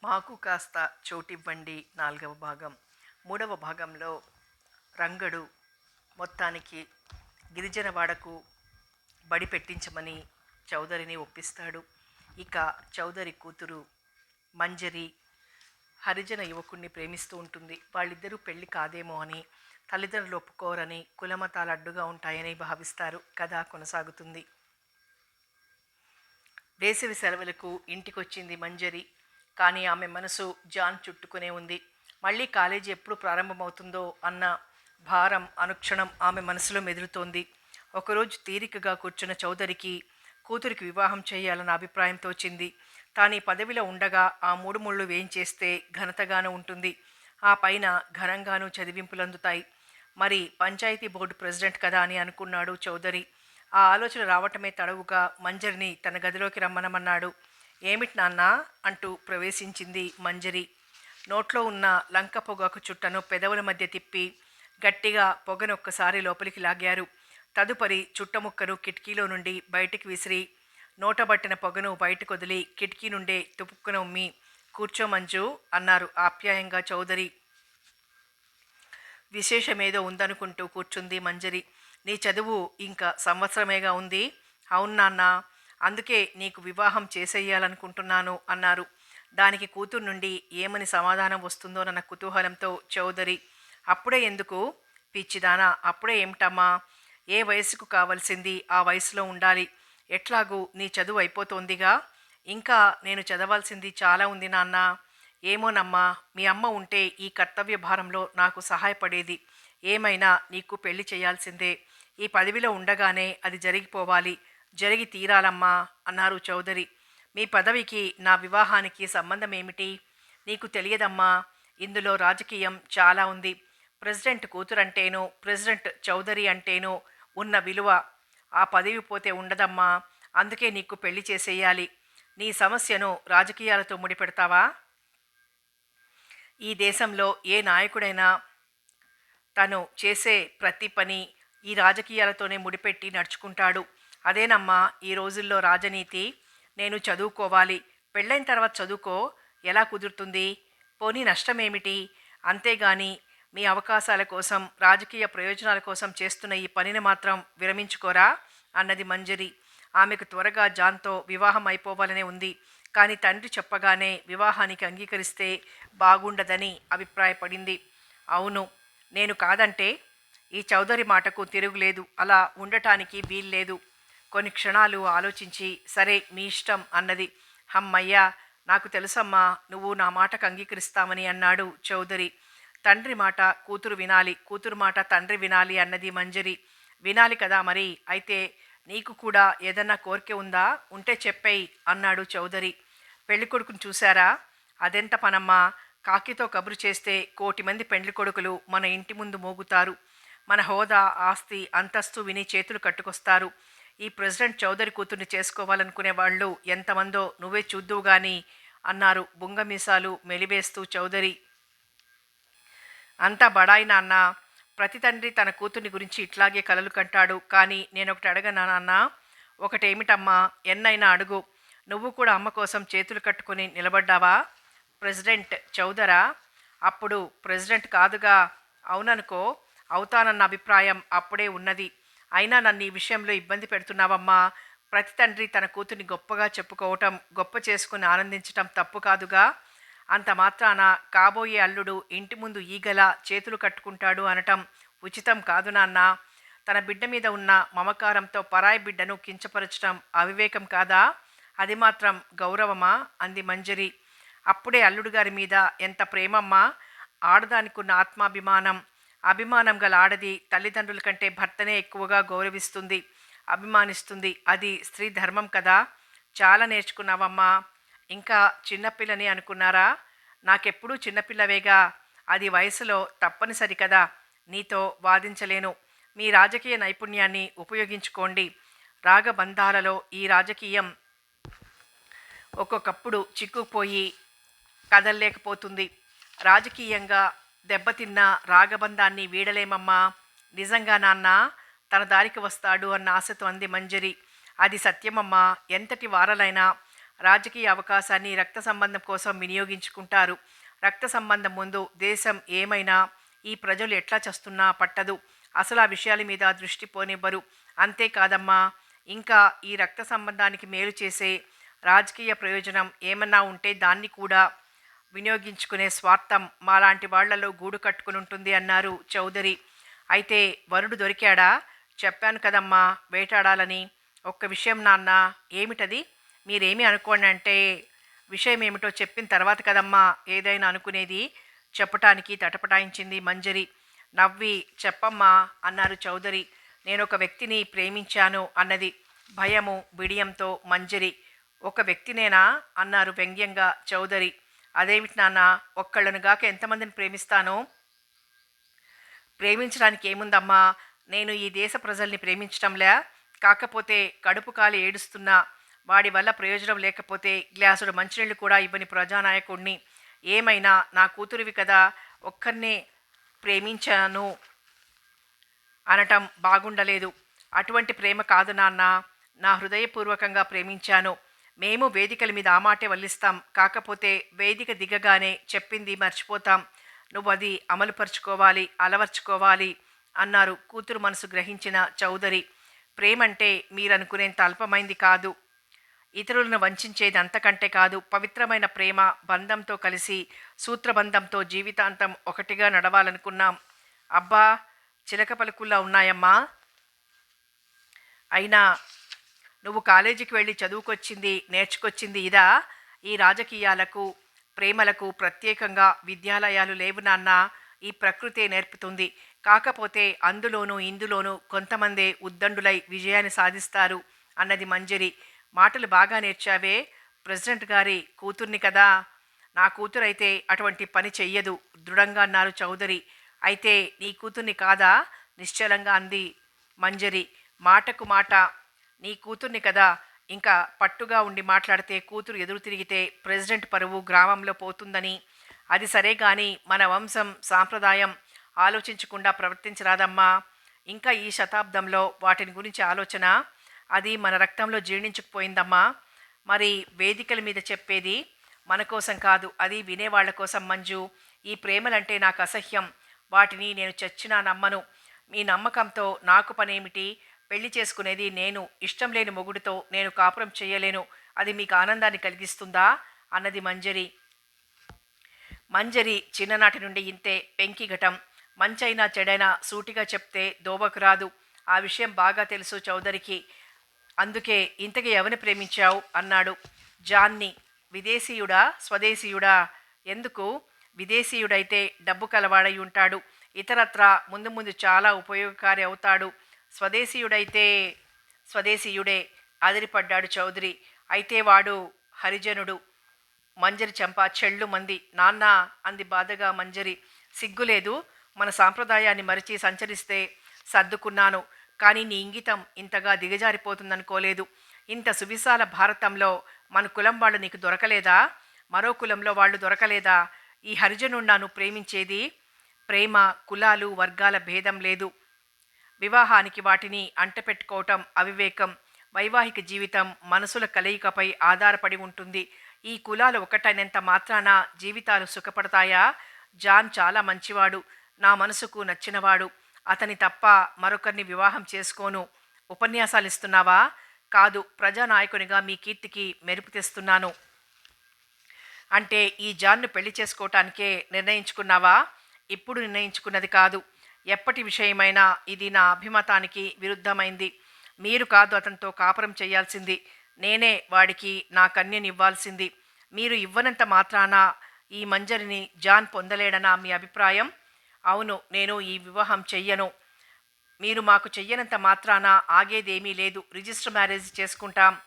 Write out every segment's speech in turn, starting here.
మాకు కాస్త చోటివ్వండి నాలుగవ భాగం. మూడవ భాగంలో రంగడు మొత్తానికి గిరిజనవాడకు బడి పెట్టించమని చౌదరిని ఒప్పిస్తాడు. ఇక చౌదరి కూతురు మంజరి హరిజన యువకుణ్ణి ప్రేమిస్తూ ఉంటుంది. వాళ్ళిద్దరూ పెళ్లి కాదేమో అని, తల్లిదండ్రులు ఒప్పుకోరని, కులమతాలు అడ్డుగా ఉంటాయని భావిస్తారు. కథ కొనసాగుతుంది. వేసవి సెలవులకు ఇంటికొచ్చింది మంజరి. కానీ ఆమె మనసు జాన్ చుట్టుకునే ఉంది. మళ్ళీ కాలేజీ ఎప్పుడు ప్రారంభమవుతుందో అన్న భారం అనుక్షణం ఆమె మనసులో మెదులుతోంది. ఒకరోజు తీరికగా కూర్చున్న చౌదరికి కూతురికి వివాహం చేయాలన్న అభిప్రాయం తోచింది. తాను ఈ పదవిలో ఉండగా ఆ మూడు ముళ్ళు వేయించేస్తే ఘనతగాను ఉంటుంది. ఆ పైన ఘనంగాను చదివింపులందుతాయి. మరి పంచాయతీ బోర్డు ప్రెసిడెంట్ కదా అని అనుకున్నాడు చౌదరి. ఆ ఆలోచన రావటమే తడవుగా మంజరిని తన గదిలోకి రమ్మనమన్నాడు. ఏమిటి నాన్నా అంటూ ప్రవేశించింది మంజరి. నోట్లో ఉన్న లంక పొగాకు చుట్టను పెదవుల మధ్య తిప్పి గట్టిగా పొగను ఒక్కసారి లోపలికి లాగారు. తదుపరి చుట్టముక్కను కిటికీలో నుండి బయటికి విసిరి నోటబట్టిన పొగను బయటకు వదిలి కిటికీ నుండే తుపుక్కున ఉమ్మి కూర్చో మంజు అన్నారు ఆప్యాయంగా చౌదరి. విశేషమేదో ఉందనుకుంటూ కూర్చుంది మంజరి. నీ చదువు ఇంకా సంవత్సరమేగా ఉంది. అవును నాన్న, అందుకే నీకు వివాహం చేసేయాలనుకుంటున్నాను అన్నారు. దానికి కూతురు నుండి ఏమని సమాధానం వస్తుందోనన్న కుతూహలంతో చౌదరి, అప్పుడే ఎందుకు పిచ్చిదానా, అప్పుడే ఏమిటమ్మా, ఏ వయసుకు కావలసింది ఆ వయసులో ఉండాలి. ఎట్లాగూ నీ చదువు అయిపోతోందిగా, ఇంకా నేను చదవాల్సింది చాలా ఉంది నాన్న. ఏమోనమ్మా, మీ అమ్మ ఉంటే ఈ కర్తవ్య భారంలో నాకు సహాయపడేది. ఏమైనా నీకు పెళ్లి చేయాల్సిందే. ఈ పదవిలో ఉండగానే అది జరిగిపోవాలి, జరిగి తీరాలమ్మా అన్నారు చౌదరి. మీ పదవికి నా వివాహానికి సంబంధం ఏమిటి? నీకు తెలియదమ్మా, ఇందులో రాజకీయం చాలా ఉంది. ప్రెసిడెంట్ కూతురంటేనో ప్రెసిడెంట్ చౌదరి అంటేనో ఉన్న విలువ ఆ పదవి పోతే ఉండదమ్మా. అందుకే నీకు పెళ్లి చేసేయాలి. నీ సమస్యను రాజకీయాలతో ముడిపెడతావా? ఈ దేశంలో ఏ నాయకుడైనా తను చేసే ప్రతి పని ఈ రాజకీయాలతోనే ముడిపెట్టి నడుచుకుంటాడు. అదేనమ్మా ఈ రోజుల్లో రాజనీతి. నేను చదువుకోవాలి, పెళ్ళైన తర్వాత చదువుకో, ఎలా కుదురుతుంది? పోనీ నష్టమేమిటి? అంతేగాని మీ అవకాశాల కోసం, రాజకీయ ప్రయోజనాల కోసం చేస్తున్న ఈ పనిని మాత్రం విరమించుకోరా అన్నది మంజరి. ఆమెకు త్వరగా జాన్తో వివాహం అయిపోవాలనే ఉంది. కానీ తండ్రి చెప్పగానే వివాహానికి అంగీకరిస్తే బాగుండదని అభిప్రాయపడింది. అవును, నేను కాదంటే ఈ చౌదరి మాటకు తిరుగులేదు, అలా ఉండటానికి వీల్లేదు. కొన్ని క్షణాలు ఆలోచించి సరే మీ ఇష్టం అన్నది. హమ్మయ్యా, నాకు తెలుసమ్మా నువ్వు నా మాటకు అంగీకరిస్తామని అన్నాడు చౌదరి. తండ్రి మాట కూతురు వినాలి, కూతురు మాట తండ్రి వినాలి అన్నది మంజరి. వినాలి కదా మరి, అయితే నీకు కూడా ఏదన్నా కోరిక ఉందా? ఉంటే చెప్పేయి అన్నాడు చౌదరి. పెళ్లి కొడుకుని చూశారా? అదెంత పనమ్మా, కాకితో కబురు చేస్తే 1,000,000 మంది పెండ్లి కొడుకులు మన ఇంటి ముందు మోగుతారు. మన హోదా, ఆస్తి, అంతస్తు విని చేతులు కట్టుకొస్తారు. ఈ ప్రెసిడెంట్ చౌదరి కూతుర్ని చేసుకోవాలనుకునే వాళ్ళు ఎంతమందో నువ్వే చూద్దువు గాని అన్నారు బుంగమీసాలు మెలివేస్తూ చౌదరి. అంతా బడాయి నాన్న. ప్రతి తండ్రి తన కూతుర్ని గురించి ఇట్లాగే కలలు కంటాడు. కానీ నేనొకటి అడగనా నాన్న? ఒకటేమిటమ్మా? ఎన్నైనా అడుగు. నువ్వు కూడా అమ్మ కోసం చేతులు కట్టుకుని నిలబడ్డావా? ప్రెసిడెంట్ చౌదరా? అప్పుడు ప్రెసిడెంట్ కాదుగా. అవుననుకో, అవుతానన్న అభిప్రాయం అప్పుడే ఉన్నది. అయినా నన్ను ఈ విషయంలో ఇబ్బంది పెడుతున్నావమ్మా. ప్రతి తండ్రి తన కూతుర్ని గొప్పగా చెప్పుకోవటం, గొప్ప చేసుకుని ఆనందించటం తప్పు కాదుగా. అంత మాత్రాన కాబోయే అల్లుడు ఇంటి ముందు ఈగలా చేతులు కట్టుకుంటాడు అనటం ఉచితం కాదు నాన్న. తన బిడ్డ మీద ఉన్న మమకారంతో పరాయి బిడ్డను కించపరచటం అవివేకం కాదా? అది మాత్రం గౌరవమా అంది మంజరి. అప్పుడే అల్లుడు గారి మీద ఎంత ప్రేమమ్మా! ఆడదానికున్న ఆత్మాభిమానం. అభిమానం గల ఆడది తల్లిదండ్రుల కంటే భర్తనే ఎక్కువగా గౌరవిస్తుంది, అభిమానిస్తుంది. అది స్త్రీ ధర్మం కదా. చాలా నేర్చుకున్నావమ్మా. ఇంకా చిన్నపిల్లని అనుకున్నారా? నాకెప్పుడూ చిన్నపిల్లవేగా. అది వయసులో తప్పనిసరి కదా. నీతో వాదించలేను. మీ రాజకీయ నైపుణ్యాన్ని ఉపయోగించుకోండి. రాగబంధాలలో ఈ రాజకీయం ఒక్కొక్కప్పుడు చిక్కుపోయి కదల్లేకపోతుంది. రాజకీయంగా దెబ్బతిన్న రాగబంధాన్ని వీడలేమమ్మా. నిజంగా నాన్న తన దారికి వస్తాడు అన్న ఆశతో అంది మంజరి. అది సత్యమమ్మా. ఎంతటి వారలైనా రాజకీయ అవకాశాన్ని రక్త సంబంధం కోసం వినియోగించుకుంటారు. రక్త సంబంధం ముందు దేశం ఏమైనా ఈ ప్రజలు ఎట్లా చస్తున్నా పట్టదు. అసలు ఆ విషయాల మీద దృష్టి పోనివ్వరు. అంతేకాదమ్మా, ఇంకా ఈ రక్త సంబంధానికి మేలు చేసే రాజకీయ ప్రయోజనం ఏమన్నా ఉంటే దాన్ని కూడా వినియోగించుకునే స్వార్థం మాలాంటి వాళ్లలో గూడు కట్టుకుని ఉంటుంది అన్నారు చౌదరి. అయితే వరుడు దొరికాడా? చెప్పాను కదమ్మా వేటాడాలని. ఒక్క విషయం నాన్న. ఏమిటది? మీరేమి అనుకోండి అంటే విషయం ఏమిటో చెప్పిన తర్వాత కదమ్మా ఏదైనా అనుకునేది. చెప్పటానికి తటపటాయించింది మంజరి. నవ్వి చెప్పమ్మా అన్నారు చౌదరి. నేను ఒక వ్యక్తిని ప్రేమించాను అన్నది భయము బిడియంతో మంజరి. ఒక వ్యక్తినేనా అన్నారు వ్యంగ్యంగా చౌదరి. అదేమిటి నాన్న, ఒక్కళ్ళనుగాక ఎంతమందిని ప్రేమిస్తానో? ప్రేమించడానికి ఏముందమ్మా, నేను ఈ దేశ ప్రజల్ని ప్రేమించటంలే. కాకపోతే కడుపు కాలి ఏడుస్తున్నా వాడి వల్ల ప్రయోజనం లేకపోతే గ్లాసుడు మంచినీళ్ళు కూడా ఇవ్వని ప్రజానాయకుడిని. ఏమైనా నా కూతురివి కదా, ఒక్కరినే ప్రేమించాను అనటం బాగుండలేదు. అటువంటి ప్రేమ కాదు నాన్న, నా హృదయపూర్వకంగా ప్రేమించాను. మేము వేదికల మీద ఆ మాటే వల్లిస్తాం. కాకపోతే వేదిక దిగగానే చెప్పింది మర్చిపోతాం. నువ్వు అది అమలుపరుచుకోవాలి, అలవర్చుకోవాలి అన్నారు కూతురు మనసు గ్రహించిన చౌదరి. ప్రేమంటే మీరనుకునేంత అల్పమైంది కాదు. ఇతరులను వంచేది అంతకంటే కాదు. పవిత్రమైన ప్రేమ బంధంతో కలిసి సూత్రబంధంతో జీవితాంతం ఒకటిగా నడవాలనుకున్నాం. అబ్బా, చిలక పలుకుల్లా ఉన్నాయమ్మా. అయినా నువ్వు కాలేజీకి వెళ్ళి చదువుకొచ్చింది నేర్చుకొచ్చింది ఇదా? ఈ రాజకీయాలకు ప్రేమలకు ప్రత్యేకంగా విద్యాలయాలు లేవు నాన్న. ఈ ప్రకృతే నేర్పుతుంది. కాకపోతే అందులోనూ ఇందులోనూ కొంతమందే ఉద్దండులై విజయాన్ని సాధిస్తారు అన్నది మంజరి. మాటలు బాగా నేర్చావే. ప్రెసిడెంట్ గారి కూతుర్ని కదా. నా కూతురైతే అటువంటి పని చెయ్యదు దృఢంగా అన్నారు చౌదరి. అయితే నీ కూతుర్ని కాదా? నిశ్చలంగా అంది మంజరి. మాటకు మాట నీ కూతుర్ని కదా. ఇంకా పట్టుగా ఉండి మాట్లాడితే కూతురు ఎదురు తిరిగితే ప్రెసిడెంట్ పరువు గ్రామంలో పోతుందని. అది సరే కానీ మన వంశం సాంప్రదాయం ఆలోచించకుండా ప్రవర్తించరాదమ్మా. ఇంకా ఈ శతాబ్దంలో వాటిని గురించి ఆలోచన అది మన రక్తంలో జీర్ణించుకుపోయిందమ్మా. మరి వేదికల మీద చెప్పేది మన కోసం కాదు, అది వినేవాళ్ల కోసం మంజు. ఈ ప్రేమలంటే నాకు అసహ్యం. వాటిని నేను చచ్చినా నమ్మను. మీ నమ్మకంతో నాకు పనేమిటి? పెళ్లి చేసుకునేది నేను. ఇష్టం లేని మొగుడితో నేను కాపురం చేయలేను. అది మీకు ఆనందాన్ని కలిగిస్తుందా అన్నది మంజరి. మంజరి చిన్ననాటి నుండి ఇంతే పెంకిఘటం. మంచైనా చెడైనా సూటిగా చెప్తే దోవకు రాదు. ఆ విషయం బాగా తెలుసు చౌదరికి. అందుకే ఇంతకీ ఎవరిని ప్రేమించావు అన్నాడు. జాన్ని. విదేశీయుడా స్వదేశీయుడా? ఎందుకు? విదేశీయుడైతే డబ్బు కలవాడై ఉంటాడు. ఇతరత్రా ముందు ముందు చాలా ఉపయోగకారి అవుతాడు. స్వదేశీయుడైతే స్వదేశీయుడే అదిరిపడ్డాడు చౌదరి. అయితే వాడు హరిజనుడు. మంజరి చెంప చెళ్ళు మంది. నాన్న అంది బాధగా మంజరి. సిగ్గులేదు? మన సాంప్రదాయాన్ని మరిచి సంచరిస్తే సర్దుకున్నాను. కానీ నీ ఇంగితం ఇంతగా దిగజారిపోతుందనుకోలేదు. ఇంత సువిశాల భారతంలో మన కులం వాళ్ళు నీకు దొరకలేదా? మరో కులంలో వాళ్ళు దొరకలేదా? ఈ హరిజనున్నాను ప్రేమించేది. ప్రేమ కులాలు వర్గాల భేదం లేదు. వివాహానికి వాటిని అంటపెట్టుకోవటం అవివేకం. వైవాహిక జీవితం మనసుల కలయికపై ఆధారపడి ఉంటుంది. ఈ కులాలు ఒకటైనంత మాత్రాన జీవితాలు సుఖపడతాయా? జాన్ చాలా మంచివాడు, నా మనసుకు నచ్చినవాడు. అతని తప్ప మరొకరిని వివాహం చేసుకోను. ఉపన్యాసాలు ఇస్తున్నావా? కాదు, ప్రజానాయకునిగా మీ కీర్తికి మెరుపు తెస్తున్నాను. అంటే ఈ జాన్ను పెళ్లి చేసుకోవటానికే నిర్ణయించుకున్నావా? ఇప్పుడు నిర్ణయించుకున్నది కాదు. ఎప్పటి విషయమైనా ఇది నా అభిమతానికి విరుద్ధమైంది. మీరు కాదు అతనితో కాపురం చేయాల్సింది. నేనే వాడికి నా కన్యనివ్వాల్సింది. మీరు ఇవ్వనంత మాత్రాన ఈ మంజరిని జాన్ పొందలేడనా మీ అభిప్రాయం? అవును, నేను ఈ వివాహం చెయ్యను. మీరు మాకు చెయ్యనంత మాత్రాన ఆగేదేమీ లేదు. రిజిస్టర్ మ్యారేజ్ చేసుకుంటాం.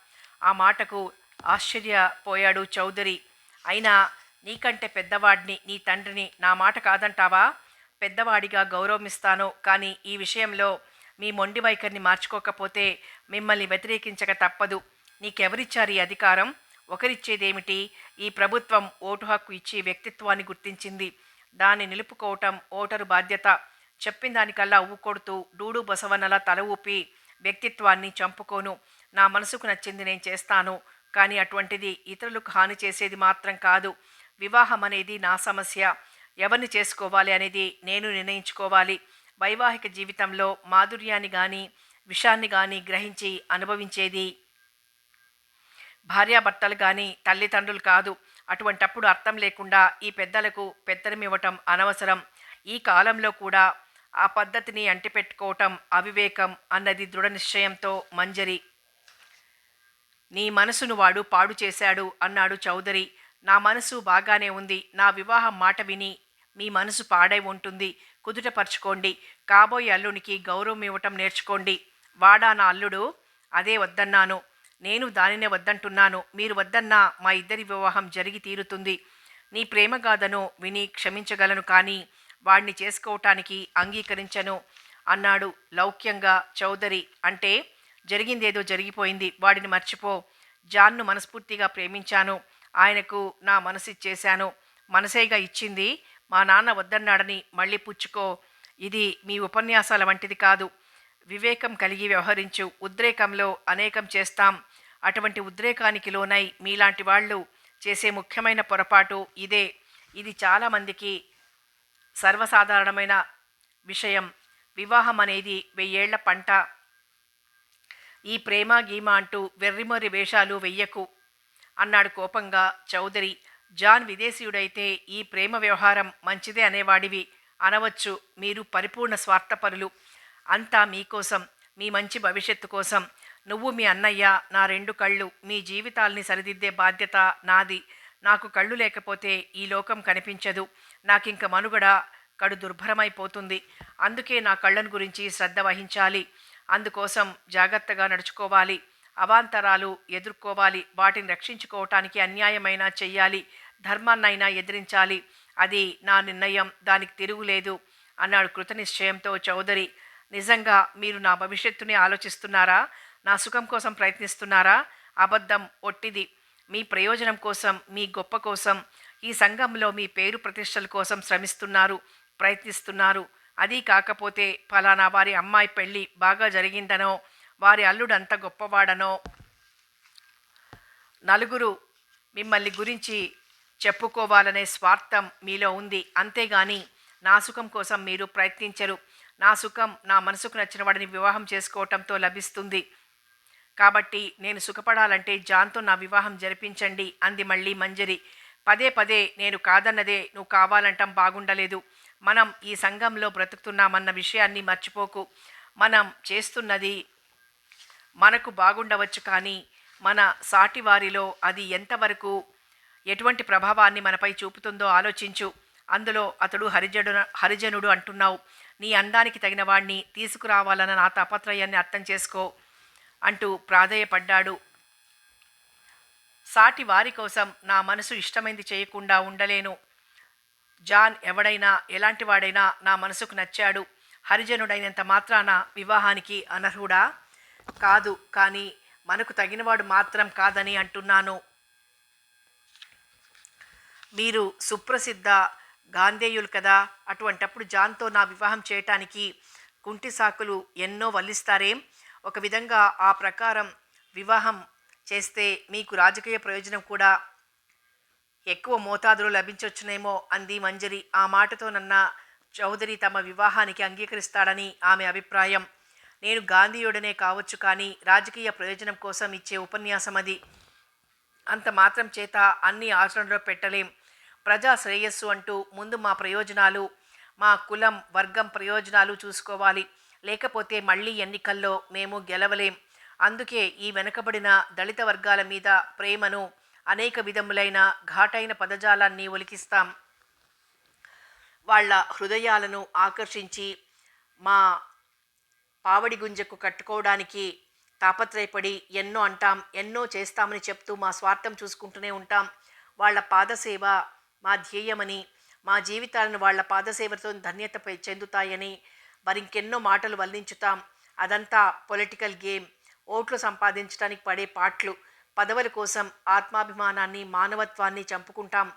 ఆ మాటకు ఆశ్చర్యపోయాడు చౌదరి. అయినా నీకంటే పెద్దవాడిని, నీ తండ్రిని. నా మాట కాదంటావా? పెద్దవాడిగా గౌరవమిస్తాను. కానీ ఈ విషయంలో మీ మొండి వైఖరిని మార్చుకోకపోతే మిమ్మల్ని వ్యతిరేకించక తప్పదు. నీకెవరిచ్చారు ఈ అధికారం? ఒకరిచ్చేదేమిటి? ఈ ప్రభుత్వం ఓటు హక్కు ఇచ్చి వ్యక్తిత్వాన్ని గుర్తించింది. దాన్ని నిలుపుకోవటం ఓటరు బాధ్యత. చెప్పిన దానికల్లా ఊకొడుతూ డూడు బసవన్నలా తల ఊపి వ్యక్తిత్వాన్ని చంపుకోను. నా మనసుకు నచ్చింది నేను చేస్తాను. కానీ అటువంటిది ఇతరులకు హాని చేసేది మాత్రం కాదు. వివాహం అనేది నా సమస్య. ఎవరిని చేసుకోవాలి అనేది నేను నిర్ణయించుకోవాలి. వైవాహిక జీవితంలో మాధుర్యాన్ని గాని, విషాన్ని గాని గ్రహించి అనుభవించేది భార్యాభర్తలు గాని, తల్లిదండ్రులు కాదు. అటువంటప్పుడు అర్థం లేకుండా ఈ పెద్దలకు పెత్తనమివ్వటం అనవసరం. ఈ కాలంలో కూడా ఆ పద్ధతిని అంటిపెట్టుకోవటం అవివేకం అన్నది దృఢ నిశ్చయంతో మంజరి. నీ మనసును వాడు పాడు చేశాడు అన్నాడు చౌదరి. నా మనసు బాగానే ఉంది. నా వివాహం మాట విని మీ మనసు పాడై ఉంటుంది. కుదుటపరుచుకోండి. కాబోయే అల్లునికి గౌరవం ఇవ్వటం నేర్చుకోండి. వాడా నా అల్లుడు? అదే వద్దన్నాను. నేను దానినే వద్దంటున్నాను. మీరు వద్దన్నా మా ఇద్దరి వివాహం జరిగి తీరుతుంది. నీ ప్రేమగాథను విని క్షమించగలను, కానీ వాడిని చేసుకోవటానికి అంగీకరించను అన్నాడు లౌక్యంగా చౌదరి. అంటే జరిగిందేదో జరిగిపోయింది, వాడిని మర్చిపో. జాన్ను మనస్ఫూర్తిగా ప్రేమించాను. ఆయనకు నా మనసిచ్చేశాను. మనసేగా ఇచ్చింది. మా నాన్న వద్దన్నాడని మళ్ళీ పుచ్చుకో. ఇది మీ ఉపన్యాసాల వంటిది కాదు. వివేకం కలిగి వ్యవహరించు. ఉద్రేకంలో అనేకం చేస్తాం. అటువంటి ఉద్రేకానికి లోనై మీలాంటి వాళ్ళు చేసే ముఖ్యమైన పొరపాటు ఇదే. ఇది చాలామందికి సర్వసాధారణమైన విషయం. వివాహం అనేది 1000 ఏళ్ల పంట. ఈ ప్రేమ గీమ అంటూ వెర్రిమొర్రి వేషాలు వెయ్యకు అన్నాడు కోపంగా చౌదరి. జాన్ విదేశీయుడైతే ఈ ప్రేమ వ్యవహారం మంచిదే అనేవాడివి. అనవచ్చు. మీరు పరిపూర్ణ స్వార్థపరులు. అంతా మీకోసం, మీ మంచి భవిష్యత్తు కోసం. నువ్వు, మీ అన్నయ్య నా 2 కళ్ళు. మీ జీవితాల్ని సరిదిద్దే బాధ్యత నాది. నాకు కళ్ళు లేకపోతే ఈ లోకం కనిపించదు. నాకింక మనుగడ కడు దుర్భరమైపోతుంది. అందుకే నా కళ్ళను గురించి శ్రద్ధ వహించాలి. అందుకోసం జాగ్రత్తగా నడుచుకోవాలి. అవాంతరాలు ఎదుర్కోవాలి. వాటిని రక్షించుకోవటానికి అన్యాయమైనా చెయ్యాలి. ధర్మాన్నైనా ఎదిరించాలి. అది నా నిర్ణయం. దానికి తిరుగులేదు అన్నాడు కృతనిశ్చయంతో చౌదరి. నిజంగా మీరు నా భవిష్యత్తుని ఆలోచిస్తున్నారా? నా సుఖం కోసం ప్రయత్నిస్తున్నారా? అబద్ధం, ఒట్టిది. మీ ప్రయోజనం కోసం, మీ గొప్ప కోసం, ఈ సంఘంలో మీ పేరు ప్రతిష్టల కోసం శ్రమిస్తున్నారు, ప్రయత్నిస్తున్నారు. అది కాకపోతే ఫలానా వారి అమ్మాయి పెళ్ళి బాగా జరిగిందనో, వారి అల్లుడు అంత గొప్పవాడనో నలుగురు మిమ్మల్ని గురించి చెప్పుకోవాలనే స్వార్థం మీలో ఉంది. అంతేగాని నా సుఖం కోసం మీరు ప్రయత్నించరు. నా సుఖం నా మనసుకు నచ్చిన వాడిని వివాహం చేసుకోవటంతో లభిస్తుంది. కాబట్టి నేను సుఖపడాలంటే జాన్తో నా వివాహం జరిపించండి అంది మళ్ళీ మంజరి. పదే పదే నేను కాదన్నదే నువ్వు కావాలంటాం బాగుండలేదు. మనం ఈ సంఘంలో బ్రతుకుతున్నామన్న విషయాన్ని మర్చిపోకు. మనం చేస్తున్నది మనకు బాగుండవచ్చు, కానీ మన సాటి వారిలో అది ఎంతవరకు ఎటువంటి ప్రభావాన్ని మనపై చూపుతుందో ఆలోచించు. అందులో అతడు హరిజనుడు అంటున్నావు. నీ అందానికి తగిన వాణ్ణి తీసుకురావాలన్న నా తాపత్రయాన్ని అర్థం చేసుకో అంటూ ప్రాధేయపడ్డాడు. సాటి వారి కోసం నా మనసు ఇష్టమైంది చేయకుండా ఉండలేను. జాన్ ఎవడైనా, ఎలాంటి వాడైనా నా మనసుకు నచ్చాడు. హరిజనుడైనంత మాత్రాన వివాహానికి అనర్హుడా? కాదు, కానీ మనకు తగినవాడు మాత్రం కాదని అంటున్నాను. మీరు సుప్రసిద్ధ గాంధేయులు కదా. అటువంటప్పుడు జాన్తో నా వివాహం చేయటానికి కుంటి సాకులు ఎన్నో వల్లిస్తారేం? ఒక విధంగా ఆ ప్రకారం వివాహం చేస్తే మీకు రాజకీయ ప్రయోజనం కూడా ఎక్కువ మోతాదులో లభించవచ్చునేమో అంది మంజరి. ఆ మాటతో నన్న చౌదరి తమ వివాహానికి అంగీకరిస్తాడని ఆమె అభిప్రాయం. నేను గాంధీయుడనే కావచ్చు, కానీ రాజకీయ ప్రయోజనం కోసం ఇచ్చే ఉపన్యాసం అది. అంత మాత్రం చేత అన్ని ఆచరణలో పెట్టలేం. ప్రజా శ్రేయస్సు అంటూ ముందు మా ప్రయోజనాలు, మా కులం వర్గం ప్రయోజనాలు చూసుకోవాలి. లేకపోతే మళ్ళీ ఎన్నికల్లో మేము గెలవలేం. అందుకే ఈ వెనుకబడిన దళిత వర్గాల మీద ప్రేమను అనేక విధములైన ఘాటైన పదజాలాన్ని ఒలికిస్తాం. వాళ్ళ హృదయాలను ఆకర్షించి మా పావడి గుంజకు కట్టుకోవడానికి తాపత్రయపడి ఎన్నో అంటాం, ఎన్నో చేస్తామని చెప్తూ మా స్వార్థం చూసుకుంటూనే ఉంటాం. వాళ్ళ పాదసేవ మా ధ్యేయమని, మా జీవితాలను వాళ్ళ పాదసేవతో ధన్యత చెందుతాయని మరింకెన్నో మాటలు వల్లించుతాం. అదంతా పొలిటికల్ గేమ్. ఓట్లు సంపాదించడానికి పడే పాట్లు. పదవుల కోసం ఆత్మాభిమానాన్ని, మానవత్వాన్ని చంపుకుంటాం.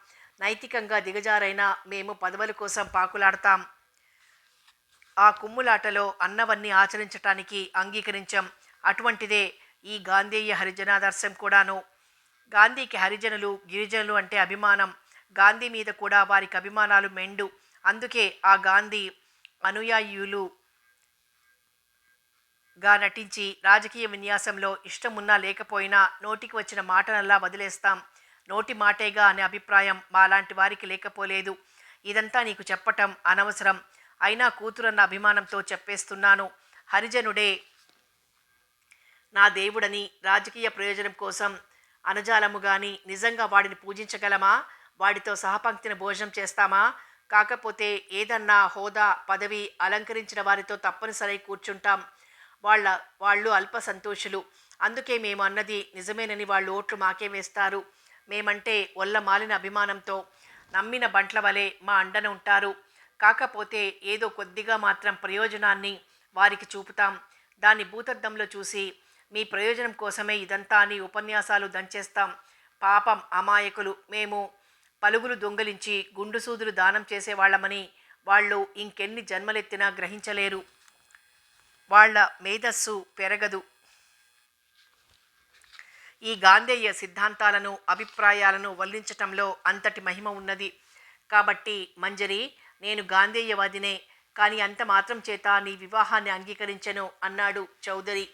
నైతికంగా దిగజారైనా మేము పదవుల కోసం పాకులాడతాం. ఆ కుమ్ములాటలో అన్నవన్నీ ఆచరించటానికి అంగీకరించాం. అటువంటిదే ఈ గాంధేయ హరిజనాదర్శం కూడాను. గాంధీకి హరిజనులు గిరిజనులు అంటే అభిమానం. గాంధీ మీద కూడా వారికి అభిమానాలు మెండు. అందుకే ఆ గాంధీ అనుయాయులు గా నటించి రాజకీయ విన్యాసంలో ఇష్టమున్నా లేకపోయినా నోటికి వచ్చిన మాటనల్లా వదిలేస్తాం. నోటి మాటేగా అనే అభిప్రాయం మాలాంటి వారికి లేకపోలేదు. ఇదంతా నీకు చెప్పటం అనవసరం. అయినా కూతురన్న అభిమానంతో చెప్పేస్తున్నాను. హరిజనుడే నా దేవుడని రాజకీయ ప్రయోజనం కోసం అనజాలము గాని నిజంగా వాడిని పూజించగలమా? వాడితో సహపంక్తిన భోజనం చేస్తామా? కాకపోతే ఏదన్నా హోదా పదవి అలంకరించిన వారితో తప్పనిసరి కూర్చుంటాం. వాళ్ళ వాళ్ళు అల్ప సంతోషులు. అందుకే మేము అన్నది నిజమేనని వాళ్ళు ఓట్లు మాకే వేస్తారు. మేమంటే ఒళ్ళ మాలిన అభిమానంతో నమ్మిన బంట్ల వలె మా అండన ఉంటారు. కాకపోతే ఏదో కొద్దిగా మాత్రం ప్రయోజనాన్ని వారికి చూపుతాం. దాన్ని భూతద్దంలో చూసి మీ ప్రయోజనం కోసమే ఇదంతా అని ఉపన్యాసాలు దంచేస్తాం. పాపం అమాయకులు. మేము పలుగులు దొంగలించి గుండు సూదులు దానం చేసేవాళ్ళమని వాళ్ళు ఇంకెన్ని జన్మలెత్తినా గ్రహించలేరు. వాళ్ళ మేధస్సు పెరగదు. ఈ గాంధేయ సిద్ధాంతాలను అభిప్రాయాలను వల్లించటంలో అంతటి మహిమ ఉన్నది. కాబట్టి మంజరి, నేను గాంధేయవాదినే, కానీ అంత మాత్రం చేత నీ వివాహాన్ని అంగీకరించెను అన్నాడు చౌదరి.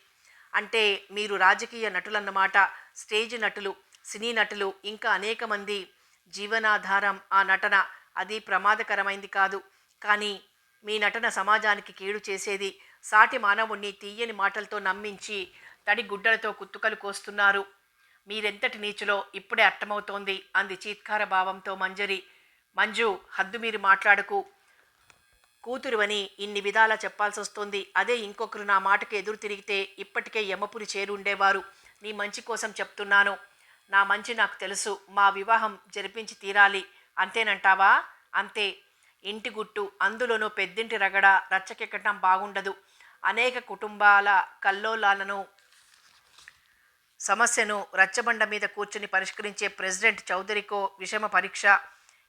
అంటే మీరు రాజకీయ నటులన్నమాట. స్టేజ్ నటులు, సినీ నటులు, ఇంకా అనేక మంది జీవనాధారం ఆ నటన. అది ప్రమాదకరమైంది కాదు. కానీ మీ నటన సమాజానికి కీడు చేసేది. సాటి మానవుణ్ణి తీయని మాటలతో నమ్మించి తడి గుడ్డలతో కుత్తుకలు కోస్తున్నారు. మీరెంతటి నీచులో ఇప్పుడే అర్థమవుతోంది అంది చీత్కార భావంతో మంజరి. మంజు, హద్దు మీరు మాట్లాడకు. కూతురువని ఇన్ని విధాలా చెప్పాల్సొస్తోంది. అదే ఇంకొకరు నా మాటకు ఎదురు తిరిగితే ఇప్పటికే యమపురి చేరుండేవారు. నీ మంచి కోసం చెప్తున్నాను. నా మంచి నాకు తెలుసు. మా వివాహం జరిపించి తీరాలి. అంతేనంటావా? అంతే. ఇంటి గుట్టు, అందులోనూ పెద్దింటి రగడ రచ్చకెక్కటం బాగుండదు. అనేక కుటుంబాల కల్లోలాలను సమస్యను రచ్చబండ మీద కూర్చుని పరిష్కరించే ప్రెసిడెంట్ చౌదరికో విషమ పరీక్ష.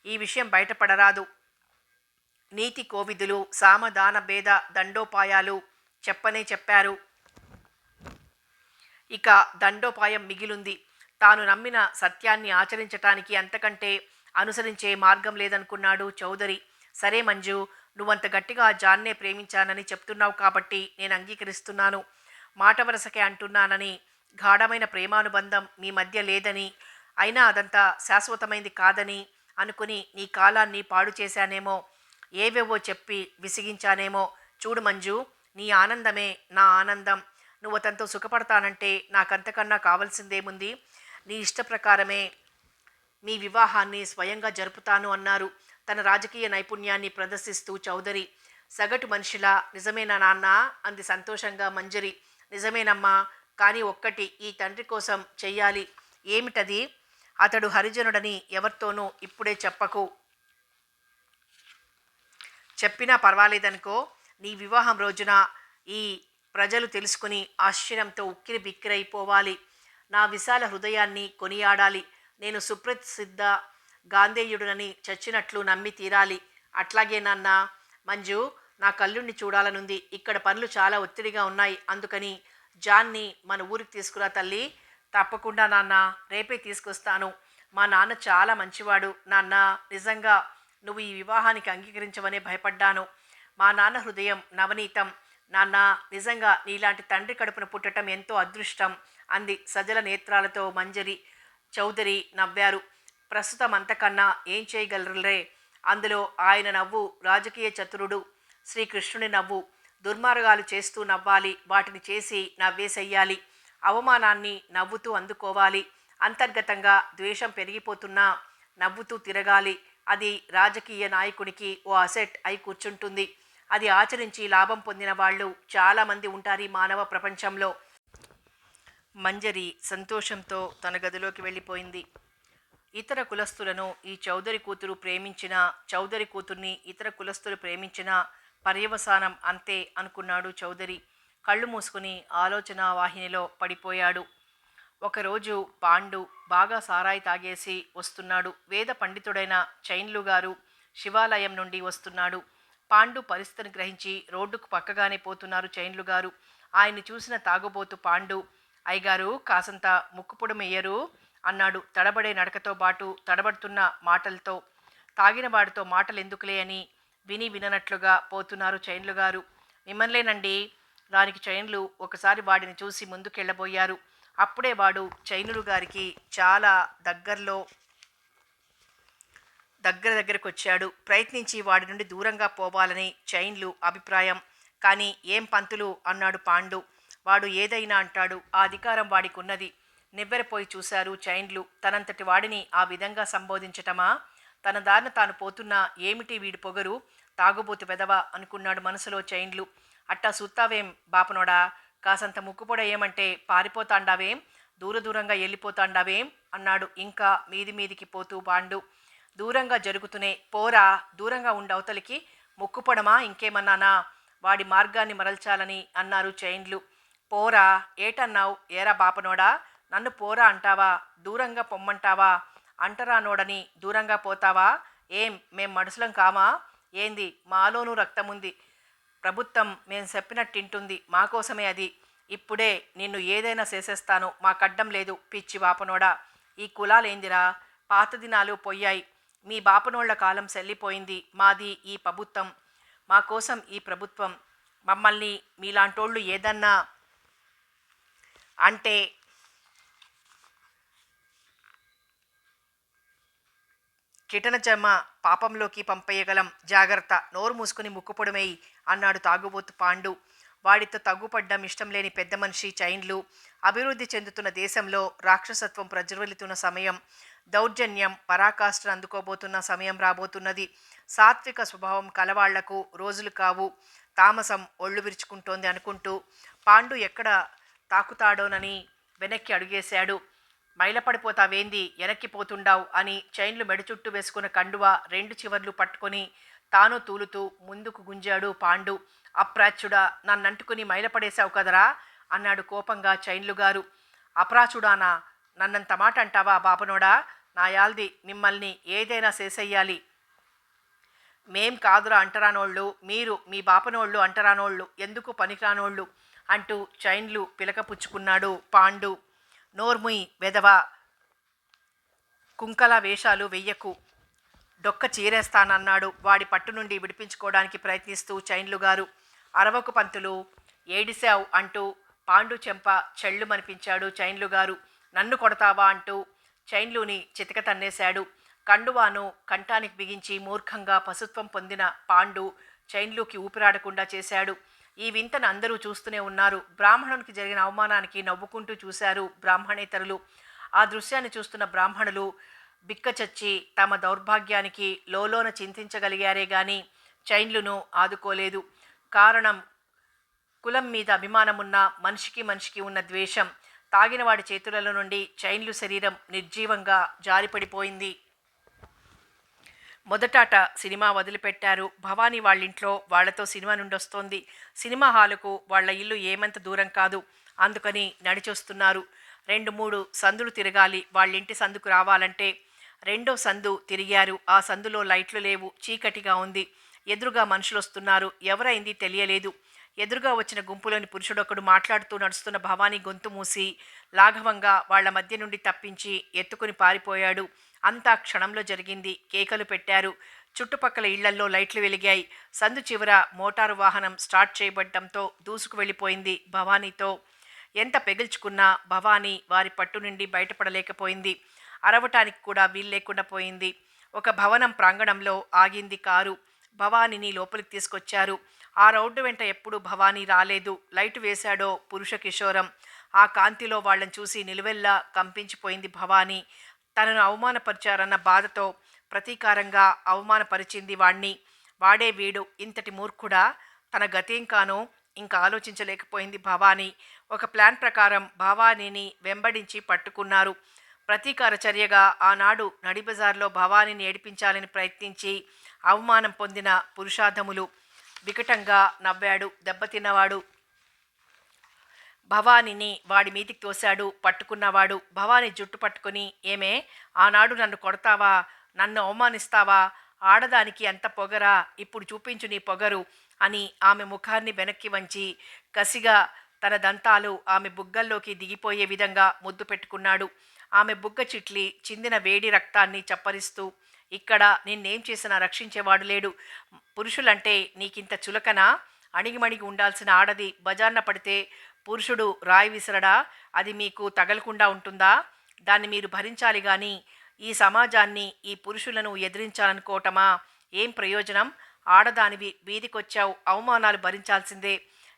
ఈ విషయం బయటపడరాదు. నీతి కోవిదులు సామదాన భేద దండోపాయాలు చెప్పనే చెప్పారు. ఇక దండోపాయం మిగిలుంది. తాను నమ్మిన సత్యాన్ని ఆచరించటానికి అంతకంటే అనుసరించే మార్గం లేదనుకున్నాడు చౌదరి. సరే మంజు, నువ్వంత గట్టిగా జాన్నే ప్రేమించానని చెప్తున్నావు కాబట్టి నేను అంగీకరిస్తున్నాను. మాట వరసకే అంటున్నానని, గాఢమైన ప్రేమానుబంధం మీ మధ్య లేదని, అయినా అదంతా శాశ్వతమైంది కాదని అనుకుని నీ కాలాన్ని పాడు చేశానేమో, ఏవేవో చెప్పి విసిగించానేమో. చూడు మంజు, నీ ఆనందమే నా ఆనందం. నువ్వు అతనితో సుఖపడతానంటే నాకంతకన్నా కావలసిందేముంది? నీ ఇష్ట ప్రకారమే మీ వివాహాన్ని స్వయంగా జరుపుతాను అన్నారు తన రాజకీయ నైపుణ్యాన్ని ప్రదర్శిస్తూ చౌదరి. సగటు మనిషిలా నిజమేనా నాన్న అంది సంతోషంగా మంజరి. నిజమేనమ్మా, కానీ ఒక్కటి ఈ తండ్రి కోసం చెయ్యాలి. ఏమిటది? అతడు హరిజనుడని ఎవరితోనూ ఇప్పుడే చెప్పకు. చెప్పినా పర్వాలేదనుకో. నీ వివాహం రోజున ఈ ప్రజలు తెలుసుకుని ఆశ్చర్యంతో ఉక్కిరి బిక్కిరైపోవాలి. నా విశాల హృదయాన్ని కొనియాడాలి. నేను సుప్రసిద్ధ గాంధేయుడునని చచ్చినట్లు నమ్మి తీరాలి. అట్లాగే నాన్న. మంజు, నా కల్లుణ్ణి చూడాలనుంది. ఇక్కడ పనులు చాలా ఒత్తిడిగా ఉన్నాయి. అందుకని జాన్ని మన ఊరికి తీసుకురా తల్లి. తప్పకుండా నాన్న, రేపే తీసుకొస్తాను. మా నాన్న చాలా మంచివాడు నాన్న. నిజంగా నువ్వు ఈ వివాహానికి అంగీకరించవనే భయపడ్డాను. మా నాన్న హృదయం నవనీతం. నాన్న, నిజంగా నీలాంటి తండ్రి కడుపున పుట్టడం ఎంతో అదృష్టం అంది సజల నేత్రాలతో మంజరి. చౌదరి నవ్వారు. ప్రస్తుతం అంతకన్నా ఏం చేయగలరులే. అందులో ఆయన నవ్వు రాజకీయ చతురుడు శ్రీకృష్ణుని నవ్వు. దుర్మార్గాలు చేస్తూ నవ్వాలి, వాటిని చేసి నవ్వేసెయ్యాలి. అవమానాన్ని నవ్వుతూ అందుకోవాలి. అంతర్గతంగా ద్వేషం పెరిగిపోతున్నా నవ్వుతూ తిరగాలి. అది రాజకీయ నాయకునికి ఓ అసెట్ అయి కూర్చుంటుంది. అది ఆచరించి లాభం పొందిన వాళ్ళు చాలామంది ఉంటారు ఈ మానవ ప్రపంచంలో. మంజరి సంతోషంతో తన గదిలోకి వెళ్ళిపోయింది. ఇతర కులస్తులను ఈ చౌదరి కూతురు ప్రేమించిన, చౌదరి కూతుర్ని ఇతర కులస్తులు ప్రేమించిన పర్యవసానం అంతే అనుకున్నాడు చౌదరి. కళ్ళు మూసుకుని ఆలోచన వాహినిలో పడిపోయాడు. ఒకరోజు పాండు బాగా సారాయి తాగేసి వస్తున్నాడు. వేద పండితుడైన చైన్లు గారు శివాలయం నుండి వస్తున్నాడు. పాండు పరిస్థితిని గ్రహించి రోడ్డుకు పక్కగానే పోతున్నారు చైన్లు గారు. ఆయన్ని చూసిన తాగుబోతు పాండు, అయ్యగారు కాసంత ముక్కుపుడమెయ్యరు అన్నాడు తడబడే నడకతో బాటు తడబడుతున్న మాటలతో. తాగినవాడితో మాటలెందుకులే అని విని విననట్లుగా పోతున్నారు చైన్లు గారు. మిమ్మల్నేనండి. దానికి చైన్లు ఒకసారి వాడిని చూసి ముందుకెళ్ళబోయారు. అప్పుడే వాడు చైనులు గారికి చాలా దగ్గరకొచ్చాడు. ప్రయత్నించి వాడి నుండి దూరంగా పోవాలని చైన్లు అభిప్రాయం. కానీ ఏం పంతులు అన్నాడు పాండు. వాడు ఏదైనా అంటాడు. ఆ అధికారం వాడికున్నది. నివ్వెరపోయి చూశారు చైన్లు. తనంతటి వాడిని ఆ విధంగా సంబోధించటమా? తన దారిన తాను పోతున్నా ఏమిటి వీడి పొగరు? తాగుబోతు వెదవ అనుకున్నాడు మనసులో చైన్లు. అట్టా సుత్తావేం బాపనోడా? కాసంత ముక్కుపొడ ఏమంటే పారిపోతాండావేం? దూరంగా వెళ్ళిపోతాండావేం అన్నాడు ఇంకా మీదికి పోతూ పాండు. దూరంగా జరుగుతూనే పోరా, దూరంగా ఉండవతలికి. ముక్కుపొడమా ఇంకేమన్నానా? వాడి మార్గాన్ని మరల్చాలని అన్నారు చైన్లు. పోరా ఏటన్నావు? ఏరా బాపనోడా, నన్ను పోరా అంటావా? దూరంగా పొమ్మంటావా? అంటరానోడని దూరంగా పోతావా? ఏం మేం మనుషులం కామా? ఏంది మాలోనూ రక్తముంది. ప్రభుత్వం మేం చెప్పినట్టింటుంది. మాకోసమే అది. ఇప్పుడే నిన్ను ఏదైనా చేసేస్తాను. మాకడ్డం లేదు. పిచ్చి బాపనోడా, ఈ కులాలేందిరా? పాత దినాలు పొయ్యాయి. మీ బాపనోళ్ల కాలం సెల్లిపోయింది. మాది ఈ ప్రభుత్వం. మా కోసం ఈ ప్రభుత్వం. మమ్మల్ని మీలాంటోళ్ళు ఏదన్నా అంటే కిటనజమ పాపంలోకి పంపేయగలం. జాగ్రత్త. నోరు మూసుకుని ముక్కుపొడమేయి అన్నాడు తాగుబోతు పాండు. వాడితో తగ్గుపడ్డం ఇష్టం లేని పెద్ద మనిషి చైన్లు. అభివృద్ధి చెందుతున్న దేశంలో రాక్షసత్వం ప్రజ్వలితున్న సమయం. దౌర్జన్యం పరాకాష్ఠను అందుకోబోతున్న సమయం రాబోతున్నది. సాత్విక స్వభావం కలవాళ్లకు రోజులు కావు. తామసం ఒళ్ళు విరుచుకుంటోంది అనుకుంటూ పాండు ఎక్కడ తాకుతాడోనని వెనక్కి అడుగేశాడు. మైలపడిపోతావేంది వెనక్కిపోతుండావు అని చైన్లు మెడ చుట్టూ వేసుకున్న కండువా రెండు చివర్లు పట్టుకొని తాను తూలుతూ ముందుకు గుంజాడు పాండు. అప్రాచ్యుడా, నన్నంటుకుని మైలపడేశావు కదరా అన్నాడు కోపంగా చైన్లు గారు. అప్రాచుడానా? నన్నంత మాట అంటావా బాపనోడా? నాయాల్ది మిమ్మల్ని ఏదైనా చేసెయ్యాలి. మేం కాదురా అంటరానోళ్ళు. మీరు మీ బాపనోళ్ళు అంటరానోళ్ళు, ఎందుకు పనికిరానోళ్ళు అంటూ చైన్లు పిలకపుచ్చుకున్నాడు పాండు. నోర్ముయ్ వెదవా, కుంకల వేషాలు వెయ్యకు, డొక్క చీరేస్తానన్నాడు వాడి పట్టు నుండి విడిపించుకోవడానికి ప్రయత్నిస్తూ చైన్లు గారు. అరవకు పంతులు, ఏడిశావు అంటూ పాండు చెంప చెళ్ళుమనిపించాడు చైన్లు గారు. నన్ను కొడతావా అంటూ చైన్లుని చితక తన్నేశాడు. కండువాను కంఠానికి బిగించి మూర్ఖంగా పశుత్వం పొందిన పాండు చైన్లుకి ఊపిరాడకుండా చేశాడు. ఈ వింతను అందరూ చూస్తూనే ఉన్నారు. బ్రాహ్మణునికి జరిగిన అవమానానికి నవ్వుకుంటూ చూశారు బ్రాహ్మణేతరులు. ఆ దృశ్యాన్ని చూస్తున్న బ్రాహ్మణులు బిక్కచచ్చి తమ దౌర్భాగ్యానికి లోలోన చింతించగలిగారే గాని చైన్లును ఆదుకోలేదు. కారణం కులం మీద అభిమానమున్న మనిషికి ఉన్న ద్వేషం. తాగినవాడి చేతులలో నుండి చైన్లు శరీరం నిర్జీవంగా జారిపడిపోయింది. మొదటాట సినిమా వదిలిపెట్టారు. భవానీ వాళ్ళింట్లో వాళ్లతో సినిమా నుండొస్తోంది. సినిమా హాలుకు వాళ్ల ఇల్లు ఏమంత దూరం కాదు. అందుకని నడిచొస్తున్నారు. 2-3 సందులు తిరగాలి వాళ్ళింటి సందుకు రావాలంటే. రెండో సందు తిరిగారు. ఆ సందులో లైట్లు లేవు. చీకటిగా ఉంది. ఎదురుగా మనుషులొస్తున్నారు. ఎవరైంది తెలియలేదు. ఎదురుగా వచ్చిన గుంపులోని పురుషుడొకడు మాట్లాడుతూ నడుస్తున్న భవానీ గొంతు మూసి లాఘవంగా వాళ్ల మధ్య నుండి తప్పించి ఎత్తుకుని పారిపోయాడు. అంతా క్షణంలో జరిగింది. కేకలు పెట్టారు. చుట్టుపక్కల ఇళ్లల్లో లైట్లు వెలిగాయి. సందు చివర మోటారు వాహనం స్టార్ట్ చేయబడ్డంతో దూసుకు వెళ్ళిపోయింది భవానీతో. ఎంత పెగిల్చుకున్నా భవానీ వారి పట్టు నుండి బయటపడలేకపోయింది. అరవటానికి కూడా వీల్లేకుండా పోయింది. ఒక భవనం ప్రాంగణంలో ఆగింది కారు. భవానీని లోపలికి తీసుకొచ్చారు. ఆ రోడ్డు వెంట ఎప్పుడూ భవానీ రాలేదు. లైటు వేశాడో పురుష కిషోరం. ఆ కాంతిలో వాళ్ళని చూసి నిలువెల్లా కంపించిపోయింది భవానీ. తనను అవమానపరిచారన్న బాధతో ప్రతీకారంగా అవమానపరిచింది వాణ్ణి. వాడే వీడు ఇంతటి మూర్ఖుడా? తన గతేం కానో ఇంకా ఆలోచించలేకపోయింది భవానీ. ఒక ప్లాన్ ప్రకారం భవానీని వెంబడించి పట్టుకున్నారు. ప్రతీకార చర్యగా ఆనాడు నడిబజార్లో భవానీని ఏడిపించాలని ప్రయత్నించి అవమానం పొందిన పురుషాధములు. వికటంగా నవ్వాడు దెబ్బతిన్నవాడు. భవానీని వాడి మీదికి తోశాడు పట్టుకున్నవాడు. భవానీ జుట్టు పట్టుకుని, ఏమే, ఆనాడు నన్ను కొడతావా? నన్ను అవమానిస్తావా? ఆడదానికి అంత పొగరా? ఇప్పుడు చూపించు నీ పొగరు అని ఆమె ముఖాన్ని వెనక్కి వంచి కసిగా తన దంతాలు ఆమె బుగ్గల్లోకి దిగిపోయే విధంగా ముద్దు పెట్టుకున్నాడు. ఆమె బుగ్గ చిట్లి చిందిన వేడి రక్తాన్ని చప్పరిస్తూ, ఇక్కడ నిన్నేం చేసినా రక్షించేవాడు లేడు. పురుషులంటే నీకింత చులకనా? అణిగిమణిగి ఉండాల్సిన ఆడది బజార్న పడితే పురుషుడు రాయి విసరడా? అది మీకు తగలకుండా ఉంటుందా? దాన్ని మీరు భరించాలి గాని ఈ సమాజాన్ని, ఈ పురుషులను ఎదిరించాలనుకోవటమా? ఏం ప్రయోజనం? ఆడదానివి, వీధికొచ్చావు, అవమానాలు భరించాల్సిందే.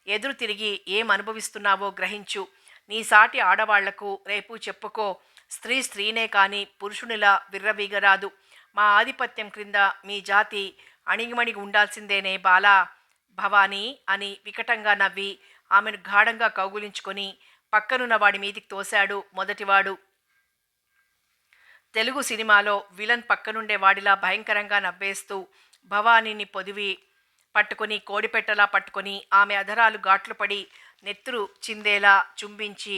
ఎదురు తిరిగి ఏం అనుభవిస్తున్నావో గ్రహించు. నీ సాటి ఆడవాళ్లకు రేపు చెప్పుకో. స్త్రీ స్త్రీనే కాని పురుషునిలా విర్రవీగరాదు. మా ఆధిపత్యం క్రింద మీ జాతి అణిగిమణిగి ఉండాల్సిందేనే బాలా. భవానీ అని వికటంగా నవ్వి ఆమెను గాఢంగా కౌగులించుకొని పక్కనున్న వాడి మీదికి తోశాడు మొదటివాడు. తెలుగు సినిమాలో విలన్ పక్కనుండే వాడిలా భయంకరంగా నవ్వేస్తూ భవానీని పొదివి పట్టుకొని, కోడిపెట్టలా పట్టుకొని ఆమె అధరాలు ఘాట్లు పడి నెత్తురు చిందేలా చుంబించి,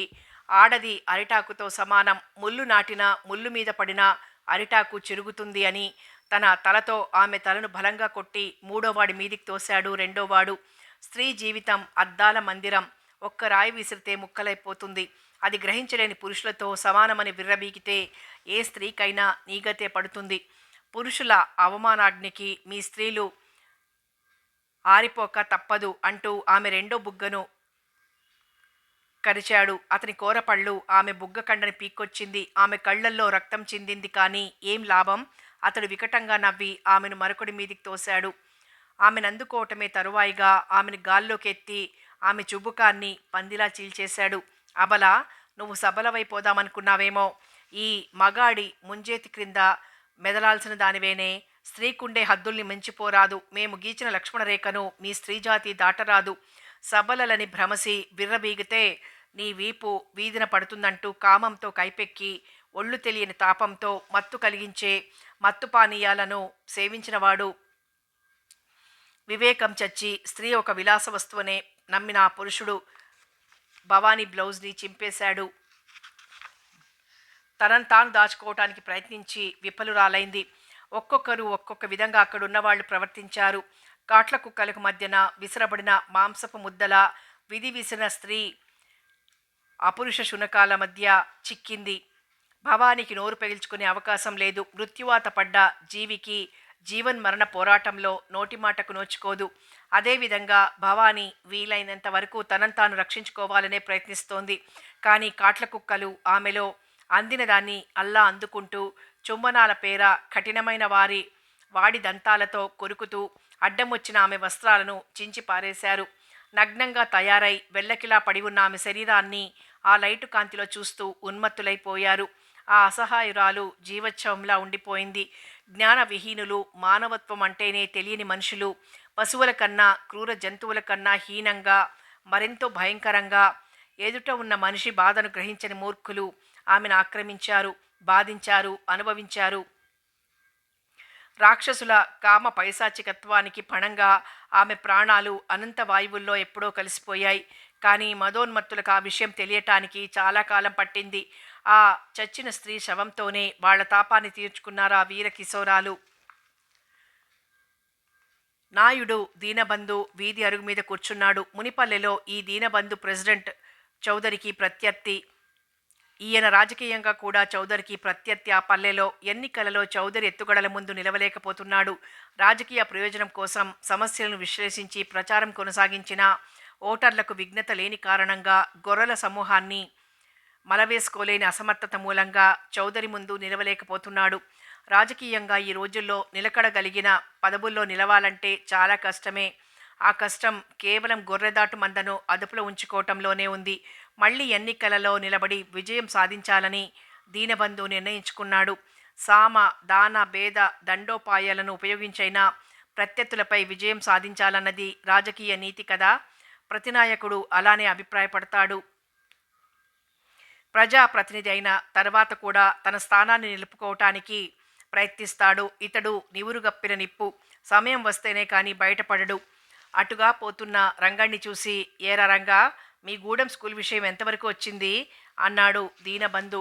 ఆడది అరిటాకుతో సమానం, ముళ్ళు నాటిన ముళ్ళు మీద పడిన అరిటాకు చిరుగుతుంది అని తన తలతో ఆమె తలను బలంగా కొట్టి మూడోవాడి మీదికి తోశాడు రెండోవాడు. స్త్రీ జీవితం అద్దాల మందిరం, ఒక్క రాయి విసిరితే ముక్కలైపోతుంది. అది గ్రహించలేని పురుషులతో సమానమని విర్రబీగితే ఏ స్త్రీకైనా నీగతే పడుతుంది. పురుషుల అవమానాగ్నికి మీ స్త్రీలు ఆరిపోక తప్పదు అంటూ ఆమె రెండో బుగ్గను కరిచాడు. అతని కోరపళ్ళు ఆమె బుగ్గ కండని పీక్కొచ్చింది. ఆమె కళ్ళల్లో రక్తం చిందింది. కానీ ఏం లాభం? అతడు వికటంగా నవ్వి ఆమెను మరొకడి మీదికి తోశాడు. ఆమెను అందుకోవటమే తరువాయిగా ఆమెను గాల్లోకెత్తి ఆమె చుబుకాన్ని పందిలా చీల్చేశాడు. అబల, నువ్వు సబలవైపోదామనుకున్నావేమో. ఈ మగాడి ముంజేతి క్రింద మెదలాల్సిన దానివేనే. స్త్రీకుండే హద్దుల్ని మించిపోరాదు. మేము గీచిన లక్ష్మణరేఖను మీ స్త్రీజాతి దాటరాదు. సబలలని భ్రమసి విర్రబీగితే నీ వీపు వీధిన పడుతుందంటూ కామంతో కైపెక్కి ఒళ్ళు తెలియని తాపంతో మత్తు కలిగించే మత్తు పానీయాలను సేవించినవాడు వివేకం చచ్చి స్త్రీ ఒక విలాస వస్తువునే నమ్మిన ఆ పురుషుడు భవానీ బ్లౌజ్ని చింపేశాడు. తనను తాను దాచుకోవటానికి ప్రయత్నించి విఫలురాలైంది. ఒక్కొక్కరు ఒక్కొక్క విధంగా అక్కడున్నవాళ్లు ప్రవర్తించారు. కాట్ల కుక్కలకు మధ్యన విసరబడిన మాంసపు ముద్దల విధి విసిన స్త్రీ అపురుష శునకాల మధ్య చిక్కింది. భవానికి నోరు పెగిల్చుకునే అవకాశం లేదు. మృత్యువాత పడ్డ జీవికి జీవన్మరణ పోరాటంలో నోటి మాటకు నోచుకోదు. అదేవిధంగా భవానీ వీలైనంత వరకు తనను తాను రక్షించుకోవాలనే ప్రయత్నిస్తోంది. కానీ కాట్ల కుక్కలు ఆమెలో అందిన దాన్ని అల్లా అందుకుంటూ చుంబనాల పేర కఠినమైన వాడి దంతాలతో కొరుకుతూ అడ్డం వచ్చిన ఆమె వస్త్రాలను చించి పారేశారు. నగ్నంగా తయారై వెల్లకిలా పడి ఉన్న ఆమె శరీరాన్ని ఆ లైటు కాంతిలో చూస్తూ ఉన్మత్తులైపోయారు. ఆ అసహాయురాలు జీవోత్సవంలా ఉండిపోయింది. జ్ఞాన విహీనులు, మానవత్వం అంటేనే తెలియని మనుషులు, పశువుల కన్నా క్రూర జంతువుల కన్నా హీనంగా, మరెంతో భయంకరంగా ఎదుట ఉన్న మనిషి బాధను గ్రహించని మూర్ఖులు ఆమెను ఆక్రమించారు, బాధించారు, అనుభవించారు. రాక్షసుల కామ పైశాచికత్వానికి పణంగా ఆమె ప్రాణాలు అనంత వాయువుల్లో ఎప్పుడో కలిసిపోయాయి. కానీ మదోన్మత్తులకు ఆ విషయం తెలియటానికి చాలా కాలం పట్టింది. ఆ చచ్చిన స్త్రీ శవంతోనే వాళ్ల తాపాన్ని తీర్చుకున్నారు ఆ వీర కిశోరాలు. నాయుడు దీనబంధు వీధి అరుగు మీద కూర్చున్నాడు. మునిపల్లెలో ఈ దీనబంధు ప్రెసిడెంట్ చౌదరికి ప్రత్యర్థి. ఈయన రాజకీయంగా కూడా చౌదరికి ప్రత్యర్థి. ఆ పల్లెలో ఎన్నికలలో చౌదరి ఎత్తుగడల ముందు నిలవలేకపోతున్నాడు. రాజకీయ ప్రయోజనం కోసం సమస్యలను విశ్లేషించి ప్రచారం కొనసాగించిన ఓటర్లకు విఘ్నత లేని కారణంగా గొర్రెల సమూహాన్ని మలవేసుకోలేని అసమర్థత మూలంగా చౌదరి ముందు నిలవలేకపోతున్నాడు. రాజకీయంగా ఈ రోజుల్లో నిలకడగలిగిన పదవుల్లో నిలవాలంటే చాలా కష్టమే. ఆ కష్టం కేవలం గొర్రెదాటు మందను అదుపులో ఉంచుకోవటంలోనే ఉంది. మళ్ళీ ఎన్నికలలో నిలబడి విజయం సాధించాలని దీనబంధు నిర్ణయించుకున్నాడు. సామ, దాన, భేద, దండోపాయాలను ఉపయోగించైనా ప్రత్యర్థులపై విజయం సాధించాలన్నది రాజకీయ నీతి కదా. ప్రతినాయకుడు అలానే అభిప్రాయపడతాడు. ప్రజాప్రతినిధి అయిన తర్వాత కూడా తన స్థానాన్ని నిలుపుకోవటానికి ప్రయత్నిస్తాడు. ఇతడు నివురుగప్పిన నిప్పు. సమయం వస్తేనే కానీ బయటపడడు. అటుగా పోతున్న రంగణ్ణి చూసి, ఏరా రంగా, మీ గూడెం స్కూల్ విషయం ఎంతవరకు వచ్చింది అన్నాడు దీనబంధు.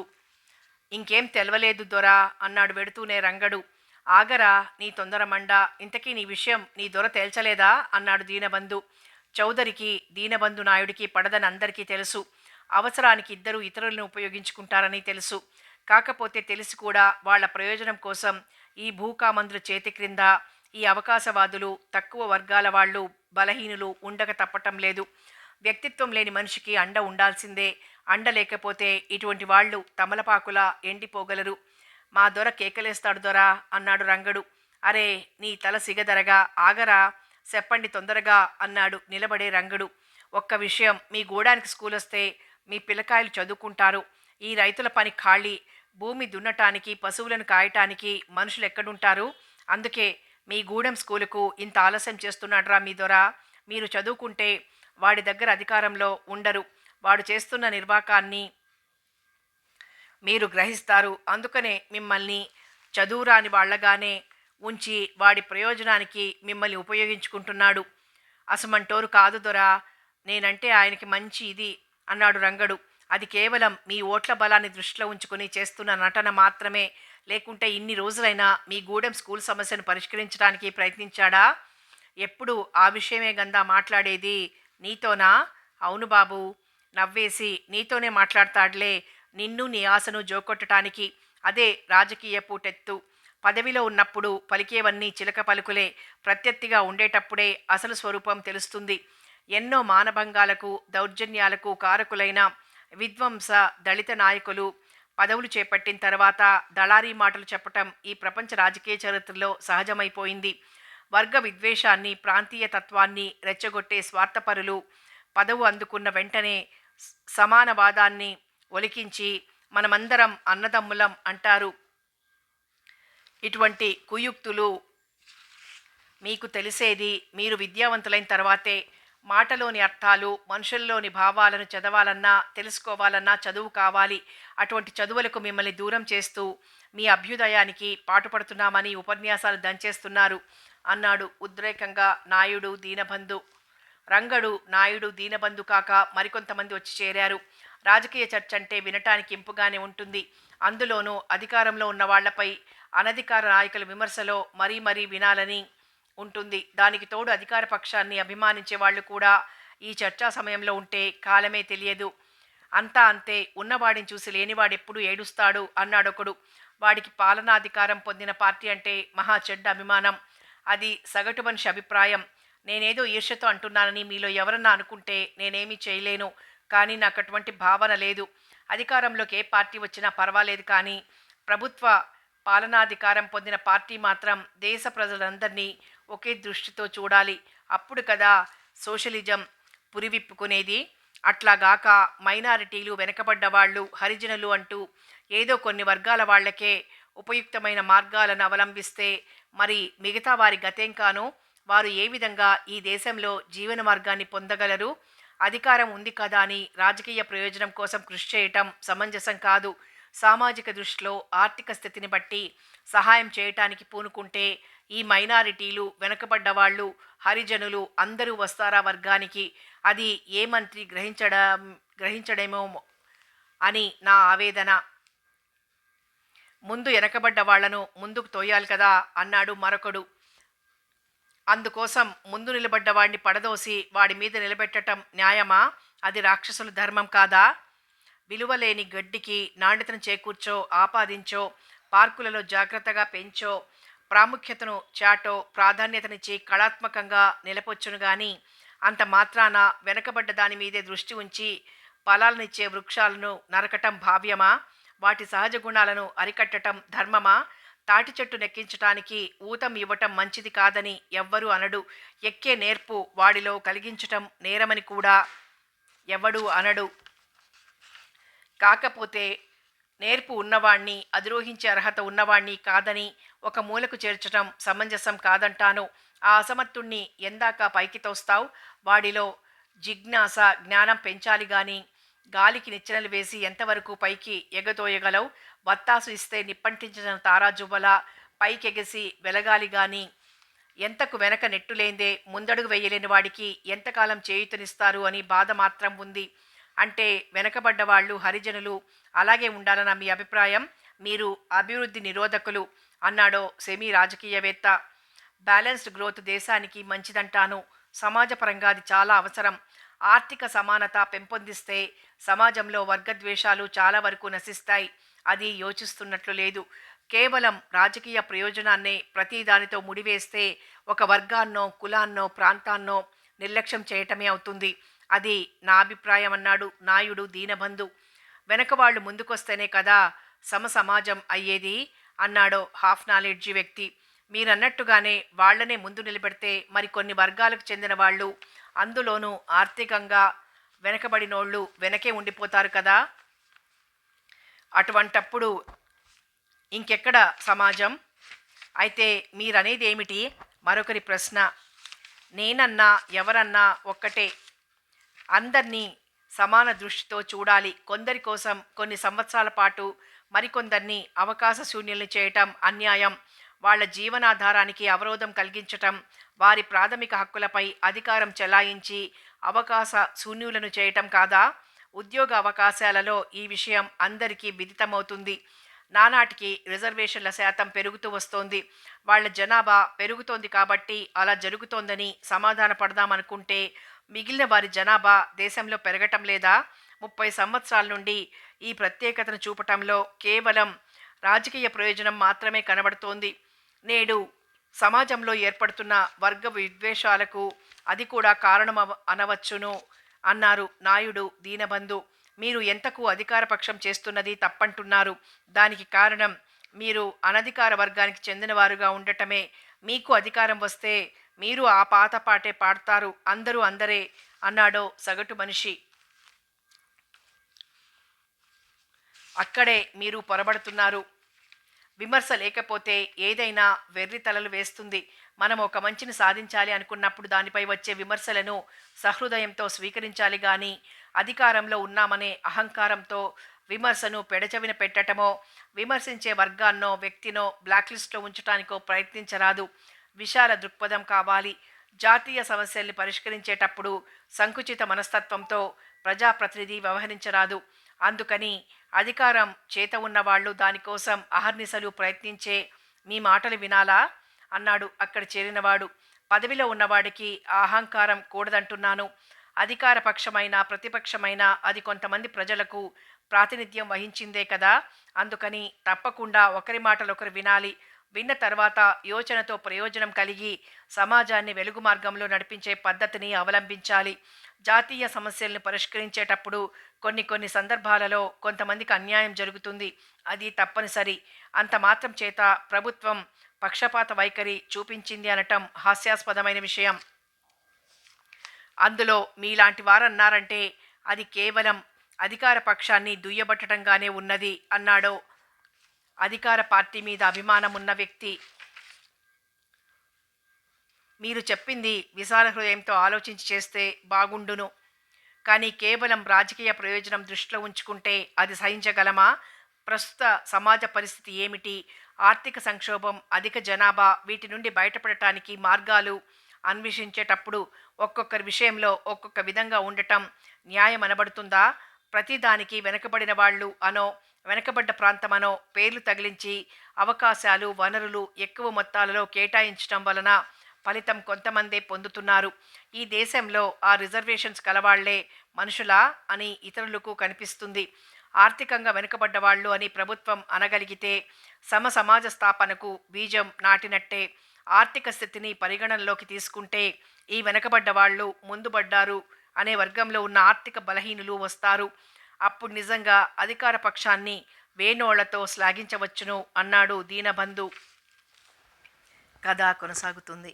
ఇంకేం తెలవలేదు దొరా అన్నాడు వెడుతూనే రంగడు. ఆగరా నీ తొందరమండ, ఇంతకీ నీ విషయం నీ దొర తేల్చలేదా అన్నాడు దీనబంధు. చౌదరికి దీనబంధు నాయుడికి పడదని అందరికీ తెలుసు. అవసరానికి ఇద్దరు ఇతరులను ఉపయోగించుకుంటారని తెలుసు. కాకపోతే తెలిసి కూడా వాళ్ళ ప్రయోజనం కోసం ఈ భూకామందుల చేతి క్రింద ఈ అవకాశవాదులు, తక్కువ వర్గాల వాళ్ళు, బలహీనులు ఉండక తప్పటం లేదు. వ్యక్తిత్వం లేని మనిషికి అండ ఉండాల్సిందే. అండ లేకపోతే ఇటువంటి వాళ్ళు తమలపాకులా ఎండిపోగలరు. మా దొర కేకలేస్తాడు దొరా అన్నాడు రంగడు. అరే నీ తల సిగదరగా ఆగరా, చెప్పండి తొందరగా అన్నాడు నిలబడే రంగడు. ఒక్క విషయం, మీ గూడానికి స్కూలొస్తే మీ పిల్లకాయలు చదువుకుంటారు. ఈ రైతుల పని ఖాళీ. భూమి దున్నటానికి, పశువులను కాయటానికి మనుషులు ఎక్కడుంటారు? అందుకే మీ గూడెం స్కూలుకు ఇంత ఆలస్యం చేస్తున్నాడ్రా మీ దొర. మీరు చదువుకుంటే వాడి దగ్గర అధికారంలో ఉండరు. వాడు చేస్తున్న నిర్వాకాన్ని మీరు గ్రహిస్తారు. అందుకనే మిమ్మల్ని చదువురాని వాళ్ళగానే ఉంచి వాడి ప్రయోజనానికి మిమ్మల్ని ఉపయోగించుకుంటున్నాడు. అసమంటోరు కాదు దొరా, నేనంటే ఆయనకి మంచి ఇది అన్నాడు రంగడు. అది కేవలం మీ ఓట్ల బలాన్ని దృష్టిలో ఉంచుకుని చేస్తున్న నటన మాత్రమే. లేకుంటే ఇన్ని రోజులైనా మీ గూడెం స్కూల్ సమస్యను పరిష్కరించడానికి ప్రయత్నించాడా? ఎప్పుడు ఆ విషయమే గందా మాట్లాడేది. నీతోనా? అవును బాబు నవ్వేసి. నీతోనే మాట్లాడతాడులే. నిన్ను నీ ఆశను జోకొట్టడానికి. అదే రాజకీయపు టెత్తు. పదవిలో ఉన్నప్పుడు పలికేవన్నీ చిలక పలుకులే. ప్రత్యర్థిగా ఉండేటప్పుడే అసలు స్వరూపం తెలుస్తుంది. ఎన్నో మానభంగాలకు, దౌర్జన్యాలకు కారకులైన విధ్వంస దళిత నాయకులు పదవులు చేపట్టిన తర్వాత దళారీ మాటలు చెప్పటం ఈ ప్రపంచ రాజకీయ చరిత్రలో సహజమైపోయింది. వర్గ విద్వేషాన్ని, ప్రాంతీయ తత్వాన్ని రెచ్చగొట్టే స్వార్థపరులు పదవు అందుకున్న వెంటనే సమానవాదాన్ని ఒలికించి మనమందరం అన్నదమ్ములం అంటారు. ఇటువంటి కుయుక్తులు మీకు తెలిసేది మీరు విద్యావంతులైన తర్వాతే. మాటలోని అర్థాలు, మనుషుల్లోని భావాలను చదవాలన్నా, తెలుసుకోవాలన్నా చదువు కావాలి. అటువంటి చదువులకు మిమ్మల్ని దూరం చేస్తూ మీ అభ్యుదయానికి పాటుపడుతున్నామని ఉపన్యాసాలు దంచేస్తున్నారు అన్నాడు ఉద్రేకంగా నాయుడు దీనబంధు. రంగడు, నాయుడు, దీనబంధు కాక మరికొంతమంది వచ్చి చేరారు. రాజకీయ చర్చ అంటే వినటానికి ఇంపుగానే ఉంటుంది. అందులోనూ అధికారంలో ఉన్న వాళ్లపై అనధికార నాయకుల విమర్శలో మరీ మరీ వినాలని ఉంటుంది. దానికి తోడు అధికార పక్షాన్ని అభిమానించే వాళ్ళు కూడా ఈ చర్చా సమయంలో ఉంటే కాలమే తెలియదు. అంతా అంతే, ఉన్నవాడిని చూసి లేనివాడెప్పుడు ఏడుస్తాడు అన్నాడొకడు. వాడికి పాలనాధికారం పొందిన పార్టీ అంటే మహా చెడ్డ అభిమానం. అది సగటు మనిషి అభిప్రాయం. నేనేదో ఈర్ష్యతో అంటున్నానని మీలో ఎవరన్నా అనుకుంటే నేనేమీ చేయలేను. కానీ నాకు అటువంటి భావన లేదు. అధికారంలోకి ఏ పార్టీ వచ్చినా పర్వాలేదు, కానీ ప్రభుత్వ పాలనాధికారం పొందిన పార్టీ మాత్రం దేశ ప్రజలందరినీ ఒకే దృష్టితో చూడాలి. అప్పుడు కదా సోషలిజం పురివిప్పుకునేది. అట్లాగాక మైనారిటీలు, వెనకబడ్డవాళ్ళు, హరిజనులు అంటూ ఏదో కొన్ని వర్గాల వాళ్లకే ఉపయుక్తమైన మార్గాలను అవలంబిస్తే మరి మిగతా వారి గతేం కాను? వారు ఏ విధంగా ఈ దేశంలో జీవన మార్గాన్ని పొందగలరు? అధికారం ఉంది కదా అని రాజకీయ ప్రయోజనం కోసం కృషి చేయటం సమంజసం కాదు. సామాజిక దృష్టిలో ఆర్థిక స్థితిని బట్టి సహాయం చేయటానికి పూనుకుంటే ఈ మైనారిటీలు, వెనకబడ్డవాళ్ళు, హరిజనులు అందరూ వస్తారా వర్గానికి? అది ఏ మంత్రి గ్రహించడేమో అని నా ఆవేదన. ముందు వెనకబడ్డ వాళ్లను ముందుకు తోయాలి కదా అన్నాడు మరొకడు. అందుకోసం ముందు నిలబడ్డవాడిని పడదోసి వాడి మీద నిలబెట్టడం న్యాయమా? అది రాక్షసుల ధర్మం కాదా? విలువలేని గడ్డికి నాణ్యతను చేకూర్చో, ఆపాదించో, పార్కులలో జాగ్రత్తగా పెంచో, ప్రాముఖ్యతను చాటో, ప్రాధాన్యతనిచ్చి కళాత్మకంగా నిలపొచ్చును గాని అంత మాత్రాన వెనకబడ్డ దాని మీదే దృష్టి ఉంచి ఫలాలనిచ్చే వృక్షాలను నరకటం భావ్యమా? వాటి సహజ గుణాలను అరికట్టటం ధర్మమా? తాటి చెట్టు నెక్కించటానికి ఊతం ఇవ్వటం మంచిది కాదని ఎవ్వరూ అనడు. ఎక్కే నేర్పు వాడిలో కలిగించటం నేరమని కూడా ఎవడూ అనడు. కాకపోతే నేర్పు ఉన్నవాణ్ణి అధిరోహించే అర్హత ఉన్నవాణ్ణి కాదని ఒక మూలకు చేర్చటం సమంజసం కాదంటాను. ఆ అసమర్థుణ్ణి ఎందాక పైకి తోస్తావు? వాడిలో జిజ్ఞాస, జ్ఞానం పెంచాలి గాని గాలికి నిచ్చెనలు వేసి ఎంతవరకు పైకి ఎగతోయగలవు? వత్తాసు ఇస్తే నిప్పంటించిన తారాజువ్వలా పైకెగసి వెలగాలి గాని ఎంతకు వెనక నెట్టులేందే ముందడుగు వేయలేని వాడికి ఎంతకాలం చేయుతనిస్తారు అని బాధ మాత్రం ఉంది. అంటే వెనకబడ్డవాళ్ళు, హరిజనులు అలాగే ఉండాలన్న మీ అభిప్రాయం? మీరు అభివృద్ధి నిరోధకులు అన్నాడో సెమీ రాజకీయవేత్త. బ్యాలెన్స్డ్ గ్రోత్ దేశానికి మంచిదంటాను. సమాజపరంగా అది చాలా అవసరం. ఆర్థిక సమానత పెంపొందిస్తే సమాజంలో వర్గద్వేషాలు చాలా వరకు నశిస్తాయి. అది యోచిస్తున్నట్లు లేదు. కేవలం రాజకీయ ప్రయోజనాన్నే ప్రతిదానితో ముడివేస్తే ఒక వర్గాన్నో, కులాన్నో, ప్రాంతాన్నో నిర్లక్ష్యం చేయటమే అవుతుంది. అది నా అభిప్రాయం అన్నాడు నాయుడు దీనబంధు. వెనక వాళ్ళు ముందుకొస్తేనే కదా సమాజం అయ్యేది అన్నాడో హాఫ్ నాలెడ్జీ వ్యక్తి. మీరన్నట్టుగానే వాళ్ళనే ముందు నిలబెడితే మరి కొన్ని వర్గాలకు చెందిన వాళ్ళు, అందులోనూ ఆర్థికంగా వెనకబడినోళ్ళు వెనకే ఉండిపోతారు కదా. అటువంటప్పుడు ఇంకెక్కడ సమాజం? అయితే మీరనేది ఏమిటి? మరొకరి ప్రశ్న. నేనన్నా ఎవరన్నా ఒక్కటే. అందరినీ సమాన దృష్టితో చూడాలి. కొందరి కోసం కొన్ని సంవత్సరాల పాటు మరికొందరిని అవకాశ శూన్యుల్ని చేయటం అన్యాయం. వాళ్ళ జీవనాధారానికి అవరోధం కలిగించటం, వారి ప్రాథమిక హక్కులపై అధికారం చెలాయించి అవకాశ శూన్యులను చేయటం కాదా? ఉద్యోగ అవకాశాలలో ఈ విషయం అందరికీ విదితమవుతుంది. నానాటికి రిజర్వేషన్ల శాతం పెరుగుతూ వస్తోంది. వాళ్ళ జనాభా పెరుగుతోంది కాబట్టి అలా జరుగుతోందని సమాధాన పడదామనుకుంటే మిగిలిన వారి జనాభా దేశంలో పెరగటం లేదా? 30 సంవత్సరాల నుండి ఈ ప్రత్యేకతను చూపటంలో కేవలం రాజకీయ ప్రయోజనం మాత్రమే కనబడుతోంది. నేడు సమాజంలో ఏర్పడుతున్న వర్గ విద్వేషాలకు అది కూడా కారణం అనవచ్చును అన్నారు నాయుడు దీనబంధు. మీరు ఎంతకు అధికార పక్షం చేస్తున్నది తప్పంటున్నారు. దానికి కారణం మీరు అనధికార వర్గానికి చెందినవారుగా ఉండటమే. మీకు అధికారం వస్తే మీరు ఆ పాత పాటే పాడతారు. అందరూ అందరే అన్నాడో సగటు మనిషి. అక్కడే మీరు పొరబడుతున్నారు. విమర్శ లేకపోతే ఏదైనా వెర్రి తలలు వేస్తుంది. మనం ఒక మంచిని సాధించాలి అనుకున్నప్పుడు దానిపై వచ్చే విమర్శలను సహృదయంతో స్వీకరించాలి గాని అధికారంలో ఉన్నామనే అహంకారంతో విమర్శను పెడచెవిన పెట్టటమో, విమర్శించే వర్గాన్నో వ్యక్తినో బ్లాక్లిస్ట్లో ఉంచటానికో ప్రయత్నించరాదు. విశాల దృక్పథం కావాలి. జాతీయ సమస్యల్ని పరిష్కరించేటప్పుడు సంకుచిత మనస్తత్వంతో ప్రజాప్రతినిధి వ్యవహరించరాదు. అందుకని అధికారం చేత ఉన్నవాళ్లు దానికోసం అహర్నిశలు ప్రయత్నించే మీ మాటలు వినాలా అన్నాడు అక్కడ చేరినవాడు. పదవిలో ఉన్నవాడికి ఆ అహంకారం కూడదంటున్నాను. అధికార పక్షమైన ప్రతిపక్షమైన అది కొంతమంది ప్రజలకు ప్రాతినిధ్యం వహించిందే కదా. అందుకని తప్పకుండా ఒకరి మాటలు ఒకరు వినాలి. విన్న తర్వాత యోచనతో ప్రయోజనం కలిగి సమాజాన్ని వెలుగు మార్గంలో నడిపించే పద్ధతిని అవలంబించాలి. జాతీయ సమస్యలను పరిష్కరించేటప్పుడు కొన్ని సందర్భాలలో కొంతమందికి అన్యాయం జరుగుతుంది. అది తప్పనిసరి. అంత మాత్రం చేత ప్రభుత్వం పక్షపాత వైఖరి చూపించింది అనటం హాస్యాస్పదమైన విషయం. అందులో మీలాంటి వారన్నారంటే అది కేవలం అధికార పక్షాన్ని దుయ్యబట్టడంగానే ఉన్నది అన్నాడో అధికార పార్టీ మీద అభిమానం ఉన్న వ్యక్తి. మీరు చెప్పింది విశాల హృదయంతో ఆలోచించి చేస్తే బాగుండును. కానీ కేవలం రాజకీయ ప్రయోజనం దృష్టిలో ఉంచుకుంటే అది సహించగలమా? ప్రస్తుత సమాజ పరిస్థితి ఏమిటి? ఆర్థిక సంక్షోభం, అధిక జనాభా, వీటి నుండి బయటపడటానికి మార్గాలు అన్వేషించేటప్పుడు ఒక్కొక్కరి విషయంలో ఒక్కొక్క విధంగా ఉండటం న్యాయం అనబడుతుందా? ప్రతిదానికి వెనకబడిన వాళ్ళు అనో, వెనకబడ్డ ప్రాంతమనో పేర్లు తగిలించి అవకాశాలు, వనరులు ఎక్కువ మొత్తాలలో కేటాయించడం వలన ఫలితం కొంతమందే పొందుతున్నారు. ఈ దేశంలో ఆ రిజర్వేషన్స్ కలవాళ్లే మనుషులా అని ఇతరులకు కనిపిస్తుంది. ఆర్థికంగా వెనుకబడ్డ వాళ్ళు అని ప్రభుత్వం అనగలిగితే సమాజ స్థాపనకు బీజం నాటినట్టే. ఆర్థిక స్థితిని పరిగణనలోకి తీసుకుంటే ఈ వెనకబడ్డ వాళ్ళు ముందుబడ్డారు అనే వర్గంలో ఉన్న ఆర్థిక బలహీనులు వస్తారు. అప్పుడు నిజంగా అధికార పక్షాన్ని వేణోళ్లతో శ్లాఘించవచ్చును అన్నాడు దీనబంధు. కథ కొనసాగుతుంది.